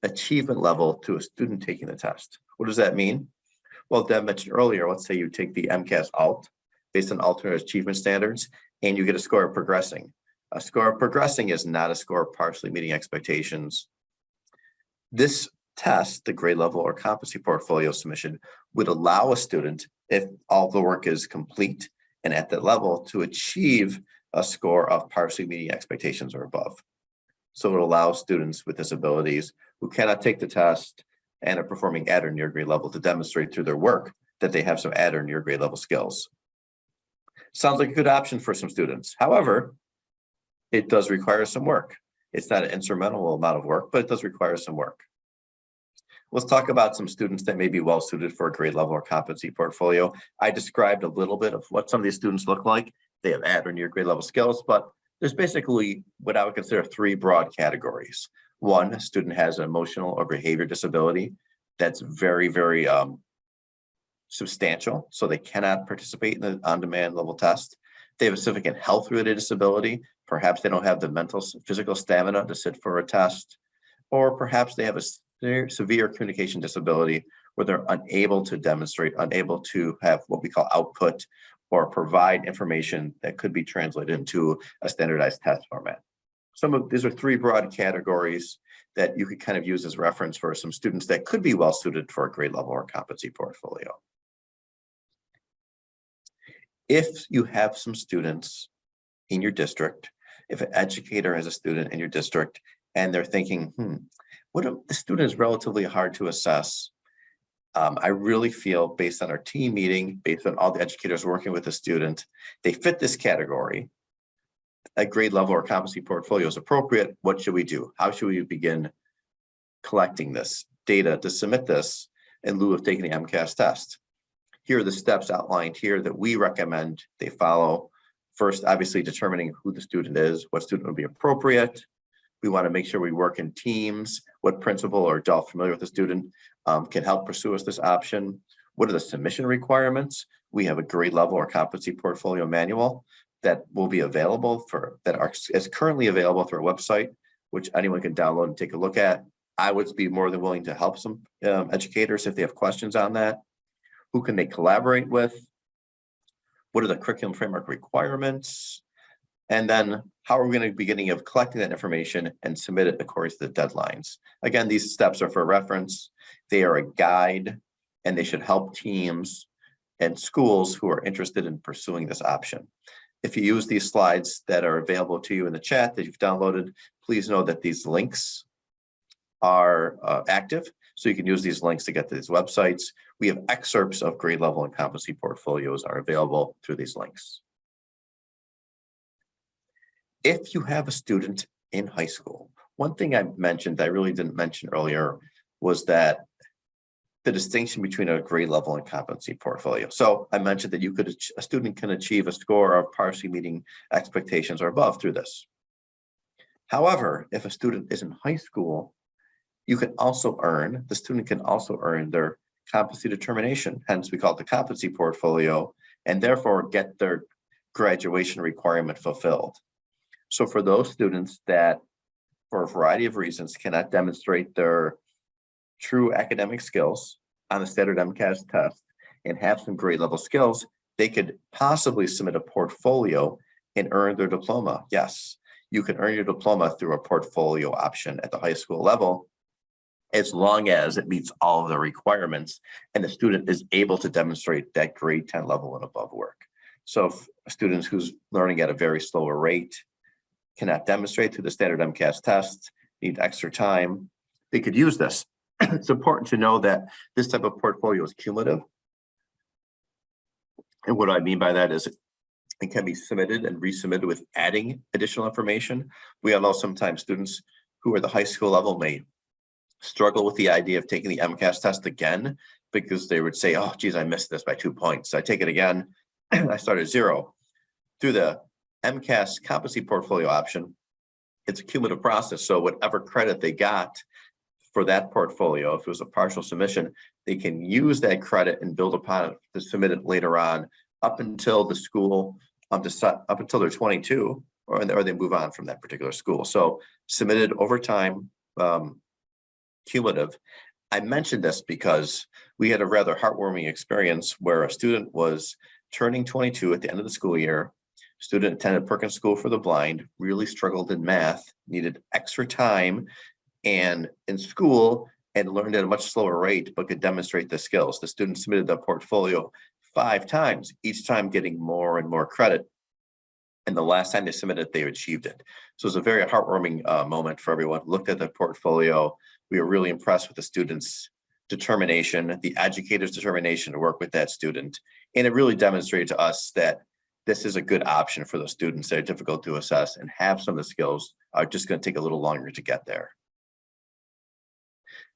achievement level to a student taking the test. What does that mean? Well, Deb mentioned earlier, let's say you take the MCAS-Alt based on alternate achievement standards, and you get a score of progressing. A score of progressing is not a score of partially meeting expectations. This test, the grade level or competency portfolio submission, would allow a student, if all the work is complete and at that level, to achieve a score of partially meeting expectations or above. So it allows students with disabilities who cannot take the test and are performing at or near grade level to demonstrate through their work that they have some at or near grade level skills. Sounds like a good option for some students. However, it does require some work. It's not an insurmountable amount of work, but it does require some work. Let's talk about some students that may be well suited for a grade level or competency portfolio. I described a little bit of what some of these students look like. They have at or near grade level skills, but there's basically what I would consider 3 broad categories. One, a student has an emotional or behavior disability that's very, very substantial, so they cannot participate in the on-demand level test. They have a significant health-related disability. Perhaps they don't have the mental, physical stamina to sit for a test, or perhaps they have a severe communication disability where they're unable to demonstrate, unable to have what we call output or provide information that could be translated into a standardized test format. These are 3 broad categories that you could kind of use as reference for some students that could be well suited for a grade level or competency portfolio. If you have some students in your district, if an educator has a student in your district and they're thinking, the student is relatively hard to assess. I really feel, based on our team meeting, based on all the educators working with the student, they fit this category. A grade level or competency portfolio is appropriate. What should we do? How should we begin collecting this data to submit this in lieu of taking the MCAS test? Here are the steps outlined here that we recommend they follow. First, obviously determining who the student is, what student would be appropriate. We want to make sure we work in teams. What principal or adult familiar with the student can help pursue us this option? What are the submission requirements? We have a grade level or competency portfolio manual that will be available is currently available through our website, which anyone can download and take a look at. I would be more than willing to help some educators if they have questions on that. Who can they collaborate with? What are the curriculum framework requirements? And then how are we going to be beginning of collecting that information and submit it according to the deadlines? Again, these steps are for reference. They are a guide and they should help teams and schools who are interested in pursuing this option. If you use these slides that are available to you in the chat that you've downloaded, please know that these links are active. So you can use these links to get to these websites. We have excerpts of grade level and competency portfolios are available through these links. If you have a student in high school, one thing I mentioned I really didn't mention earlier was that the distinction between a grade level and competency portfolio. So I mentioned that a student can achieve a score of partially meeting expectations or above through this. However, if a student is in high school, the student can also earn their competency determination. Hence, we call it the competency portfolio, and therefore get their graduation requirement fulfilled. So for those students that, for a variety of reasons, cannot demonstrate their true academic skills on the standard MCAS test and have some grade level skills, they could possibly submit a portfolio and earn their diploma. Yes, you can earn your diploma through a portfolio option at the high school level, as long as it meets all of the requirements and the student is able to demonstrate that grade 10 level and above work. So if a student who's learning at a very slower rate cannot demonstrate through the standard MCAS test, need extra time, they could use this. It's important to know that this type of portfolio is cumulative. And what I mean by that is it can be submitted and resubmitted with adding additional information. We all know sometimes students who are the high school level may struggle with the idea of taking the MCAS test again, because they would say, oh, geez, I missed this by 2 points. So I take it again, I start at 0. Through the MCAS competency portfolio option, it's a cumulative process. So whatever credit they got for that portfolio, if it was a partial submission, they can use that credit and build upon it to submit it later on up until the school, up until they're 22, or they move on from that particular school. So submitted over time, cumulative. I mentioned this because we had a rather heartwarming experience where a student was turning 22 at the end of the school year. Student attended Perkins School for the Blind, really struggled in math, needed extra time and in school, and learned at a much slower rate, but could demonstrate the skills. The student submitted the portfolio 5 times, each time getting more and more credit. And the last time they submitted, they achieved it. So it was a very heartwarming moment for everyone. Looked at the portfolio. We were really impressed with the student's determination, the educator's determination to work with that student. And it really demonstrated to us that this is a good option for the students that are difficult to assess and have some of the skills, are just going to take a little longer to get there.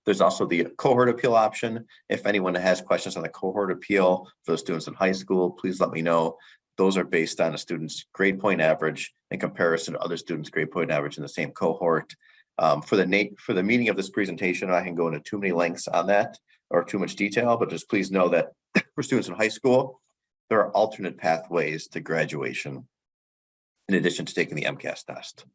There's also the cohort appeal option. If anyone has questions on the cohort appeal for the students in high school, please let me know. Those are based on a student's grade point average in comparison to other students' grade point average in the same cohort. For the meaning of this presentation, I can go into too many lengths on that or too much detail, but just please know that for students in high school, there are alternate pathways to graduation in addition to taking the MCAS test.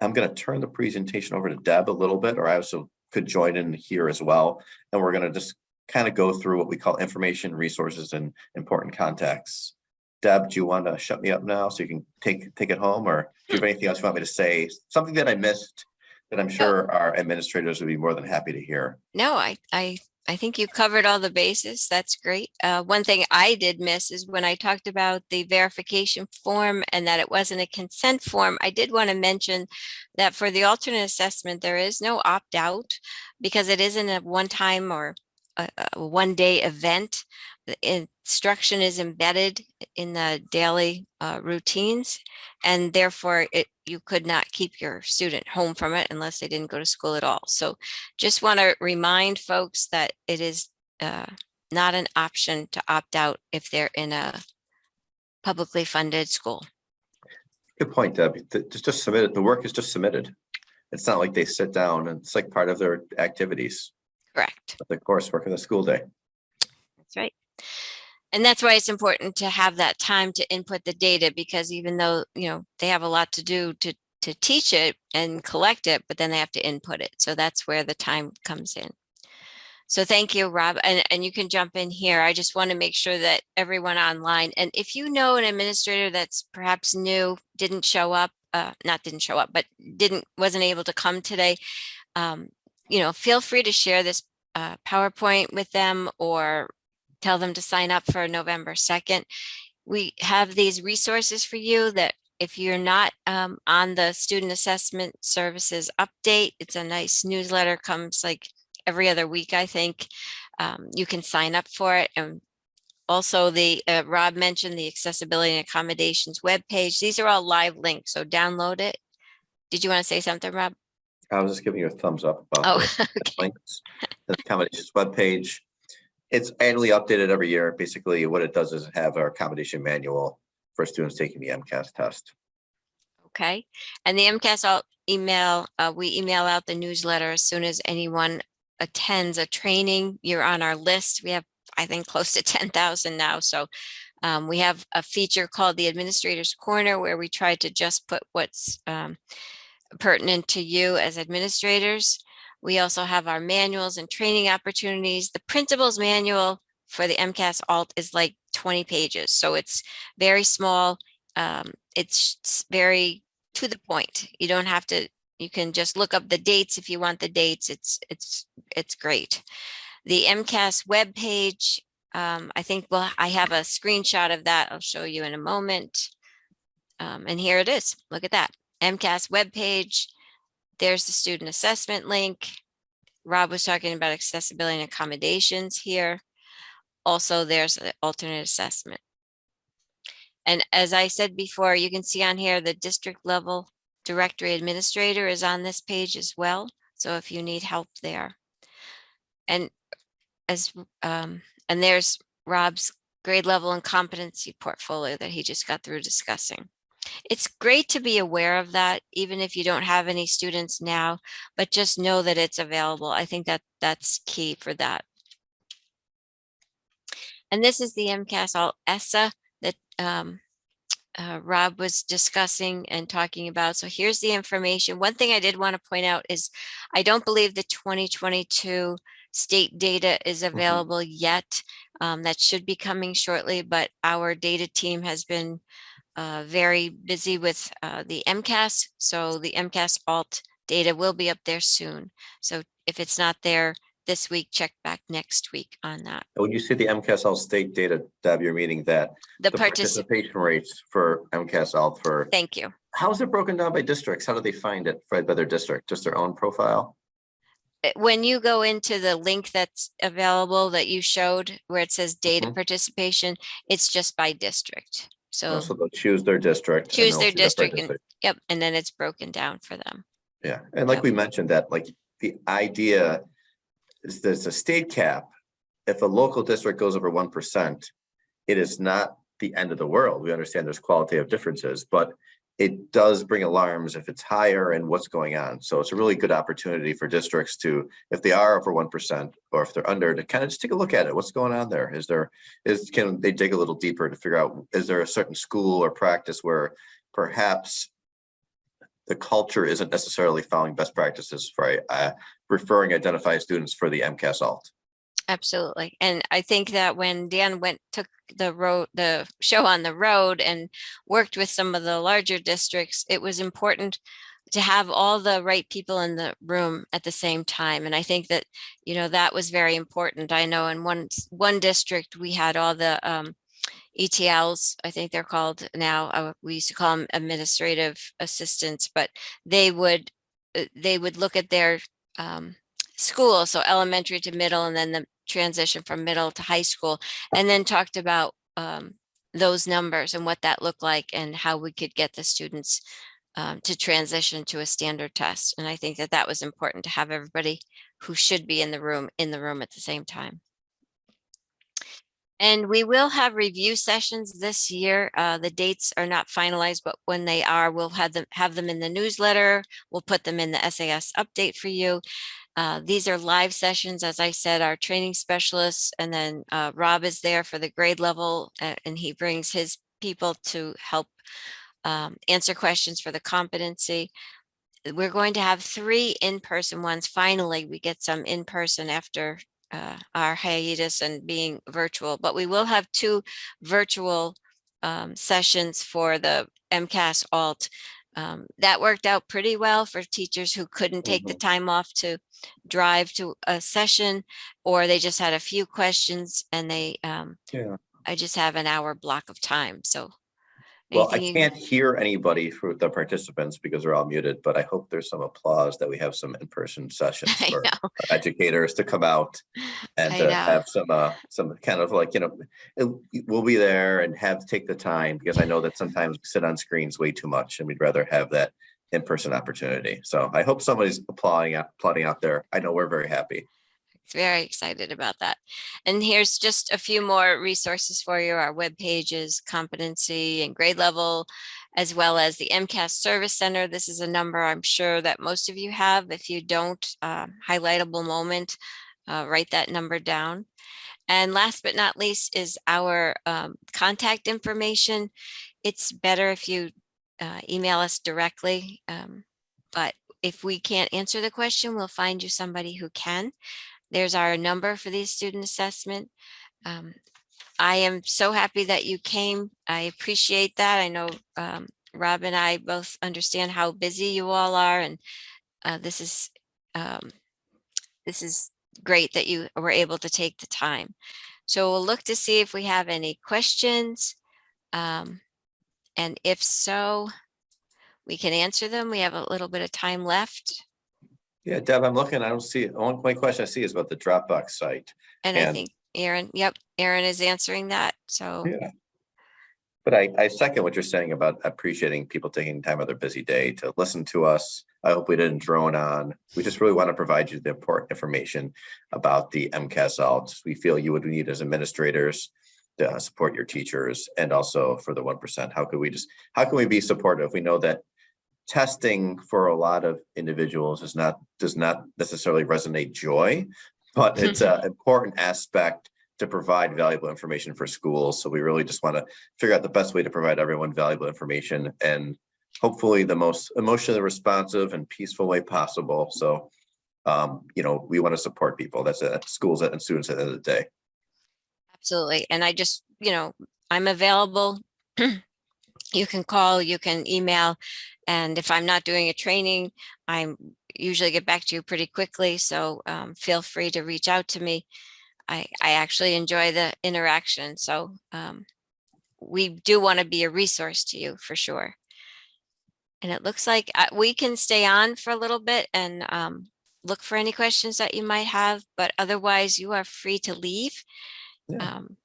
I'm going to turn the presentation over to Deb a little bit, or I also could join in here as well. And we're going to just kind of go through what we call information, resources, and important contacts. Deb, do you want to shut me up now so you can take it home, or do you have anything else you want me to say? Something that I missed that I'm sure our administrators would be more than happy to hear. No, I think you covered all the bases. That's great. One thing I did miss is when I talked about the verification form and that it wasn't a consent form. I did want to mention that for the alternate assessment, there is no opt-out because it isn't a one-time or a one-day event. The instruction is embedded in the daily routines, and therefore you could not keep your student home from it unless they didn't go to school at all. So just want to remind folks that it is not an option to opt out if they're in a publicly funded school. Good point, Deb. Just submit it. The work is just submitted. It's not like they sit down and it's like part of their activities. Correct. The coursework in the school day. That's right. And that's why it's important to have that time to input the data, because even though, they have a lot to do to teach it and collect it, but then they have to input it. So that's where the time comes in. So thank you, Rob. And you can jump in here. I just want to make sure that everyone online, and if you know an administrator that's perhaps new, didn't show up, but wasn't able to come today, feel free to share this PowerPoint with them or tell them to sign up for November 2nd. We have these resources for you that if you're not on the Student Assessment Services update, it's a nice newsletter, comes like every other week, I think. You can sign up for it. And also the Rob mentioned the Accessibility and Accommodations webpage. These are all live links, so download it. Did you want to say something, Rob? I was just giving you a thumbs up about Oh, the okay. links. The accommodations webpage. It's annually updated every year. Basically, what it does is have our accommodation manual for students taking the MCAS test. Okay. And the MCAS-Alt email, we email out the newsletter as soon as anyone attends a training. You're on our list. We have, I think, close to 10,000 now. So we have a feature called the Administrator's Corner, where we try to just put what's pertinent to you as administrators. We also have our manuals and training opportunities. The principal's manual for the MCAS-Alt is like 20 pages. So it's very small. It's very to the point. You don't have to, you can just look up the dates if you want the dates. It's great. The MCAS webpage, I think, well, I have a screenshot of that. I'll show you in a moment. And here it is. Look at that. MCAS webpage. There's the student assessment link. Rob was talking about accessibility and accommodations here. Also, there's the alternate assessment. And as I said before, you can see on here, the district level directory administrator is on this page as well. So if you need help there. And and there's Rob's grade level and competency portfolio that he just got through discussing. It's great to be aware of that, even if you don't have any students now, but just know that it's available. I think that that's key for that. And this is the MCAS-Alt ESSA that Rob was discussing and talking about. So here's the information. One thing I did want to point out is I don't believe the 2022 state data is available yet. That should be coming shortly, but our data team has been very busy with the MCAS. So the MCAS-Alt data will be up there soon. So if it's not there this week, check back next week on that. When you see the MCAS-Alt state data, Deb, you're meaning that the participation rates for MCAS-Alt for. Thank you. How is it broken down by districts? How do they find it by their district? Just their own profile? When you go into the link that's available that you showed where it says data participation, it's just by district. So they'll choose their district. Choose their district and yep, and then it's broken down for them. Yeah, and like we mentioned that, like the idea is there's a state cap. If a local district goes over 1%, it is not the end of the world. We understand there's qualitative differences, but it does bring alarms if it's higher and what's going on. So it's a really good opportunity for districts to, if they are over 1% or if they're under, to kind of just take a look at it. What's going on there? Can they dig a little deeper to figure out, is there a certain school or practice where perhaps the culture isn't necessarily following best practices for referring identified students for the MCAS-Alt? Absolutely. And I think that when Dan took the show on the road and worked with some of the larger districts, it was important to have all the right people in the room at the same time. And I think that, that was very important. I know in one district, we had all the ETLs, I think they're called now. We used to call them administrative assistants, but they would look at their school, so elementary to middle, and then the transition from middle to high school, and then talked about those numbers and what that looked like and how we could get the students to transition to a standard test. And I think that that was important to have everybody who should be in the room at the same time. And we will have review sessions this year. The dates are not finalized, but when they are, we'll have them in the newsletter. We'll put them in the SAS update for you. These are live sessions. As I said, our training specialists, and then Rob is there for the grade level, and he brings his people to help answer questions for the competency. We're going to have 3 in-person ones. Finally, we get some in-person after our hiatus and being virtual, but we will have 2 virtual sessions for the MCAS-Alt. that worked out pretty well for teachers who couldn't take the Mhm. time off to drive to a session, or they just had a few questions and Yeah. I just have an hour block of time. So Well, I anything you, can't hear anybody for the participants because they're all muted, but I hope there's some applause that we have some in-person sessions I for know, educators to come out and I to know. have some kind of like, we'll be there and take the time, because I know that sometimes we sit on screens way too much and we'd rather have that in-person opportunity. So I hope somebody's applauding out there. I know we're very happy. Very excited about that. And here's just a few more resources for you, our web pages, competency and grade level, as well as the MCAS Service Center. This is a number I'm sure that most of you have. If you don't, highlightable moment, write that number down. And last but not least is our contact information. It's better if you email us directly, but if we can't answer the question, we'll find you somebody who can. There's our number for the student assessment. Um, I am so happy that you came. I appreciate that. I know Rob and I both understand how busy you all are, and this is um, this is great that you were able to take the time. So we'll look to see if we have any questions, um, and if so, we can answer them. We have a little bit of time left, Yeah, Deb, I'm looking, I don't see, only question I see is about the Dropbox site. and I And think Aaron, yep, Aaron is answering that. So yeah, but I second what you're saying about appreciating people taking time out of their busy day to listen to us. I hope we didn't drone on. We just really want to provide you the important information about the MCAS-Alt. We feel you would need as administrators to support your teachers, and also for the 1%. How can we be supportive? We know that testing for a lot of individuals does not necessarily resonate joy, but it's an important aspect to provide valuable information for schools. So we really just want to figure out the best way to provide everyone valuable information, and hopefully the most emotionally responsive and peaceful way possible. So we want to support people. That's schools and students at the end of the day. absolutely. And I just, I'm available. You can call, you can email, and if I'm not doing a training, I usually get back to you pretty quickly. So feel free to reach out to me. I actually enjoy the interaction. So we do want to be a resource to you for sure. And it looks like we can stay on for a little bit and look for any questions that you might have, but otherwise you are free to leave. Yeah. Um,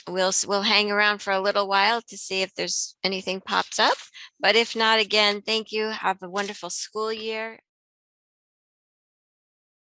we'll hang around for a little while to see if there's anything pops up. But if not, again, thank you. Have a wonderful school year.